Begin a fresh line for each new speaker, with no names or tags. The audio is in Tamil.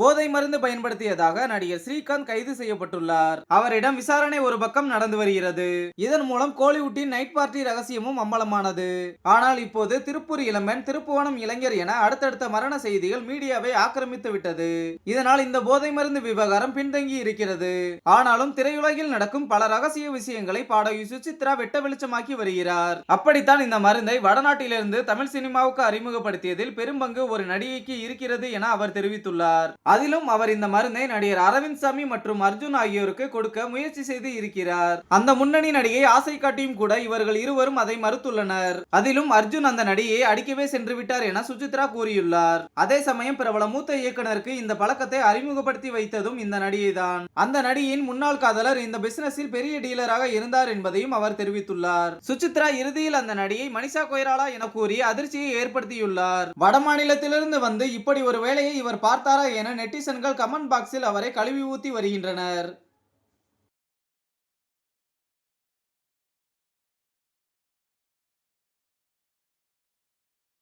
போதை மருந்து பயன்படுத்தியதாக நடிகர் ஸ்ரீகாந்த் கைது செய்யப்பட்டுள்ளார். அவரிடம் விசாரணை ஒரு பக்கம் நடந்து வருகிறது. இதன் மூலம் கோலிவுட்டின் நைட் பார்ட்டி ரகசியமும் அம்பலமானது. ஆனால் இப்போது திருப்பூர் இளம்பெண், திருப்புவனம் இளைஞர் என அடுத்தடுத்த மரண செய்திகள் மீடியாவை ஆக்கிரமித்து விட்டது. இதனால் இந்த போதை மருந்து விவகாரம் பின்தங்கி இருக்கிறது. ஆனாலும் திரையுலகில் நடக்கும் பல ரகசிய விஷயங்களை பாடகி சுசித்ரா வெட்ட வெளிச்சமாக்கி வருகிறார். அப்படித்தான் இந்த மருந்தை வடநாட்டிலிருந்து தமிழ் சினிமாவுக்கு அறிமுகப்படுத்தியதில் பெரும்பங்கு ஒரு நடிகைக்கு இருக்கிறது என அவர் தெரிவித்துள்ளார். அதிலும் அவர் இந்த மருந்தை நடிகர் அரவிந்த் சாமி மற்றும் அர்ஜுன் ஆகியோருக்கு கொடுக்க முயற்சி செய்து இருக்கிறார். அந்த முன்னணி நடிகை ஆசை காட்டியும் கூட இவர்கள் இருவரும் அதை மறுத்துள்ளனர். அதிலும் அர்ஜுன் அந்த நடிகையை அடிக்கவே சென்று விட்டார் என சுசித்ரா கூறியுள்ளார். அதே சமயம் பிரபல மூத்த இயக்குனருக்கு இந்த பழக்கத்தை அறிமுகப்படுத்தி வைத்ததும் இந்த நடிகை தான். அந்த நடிகையின் முன்னாள் காதலர் இந்த பிசினஸில் பெரிய டீலராக இருந்தார் என்பதையும் அவர் தெரிவித்துள்ளார். சுசித்ரா இறுதியில் அந்த நடிகை மனிஷா கொய்ராலா என கூறி அதிர்ச்சியை ஏற்படுத்தியுள்ளார். வட மாநிலத்திலிருந்து வந்து இப்படி ஒரு வேலையை இவர் பார்த்தாரா என நெட்டிசன்கள் கமெண்ட் பாக்ஸில் அவரை கழுவி ஊத்தி வருகின்றனர்.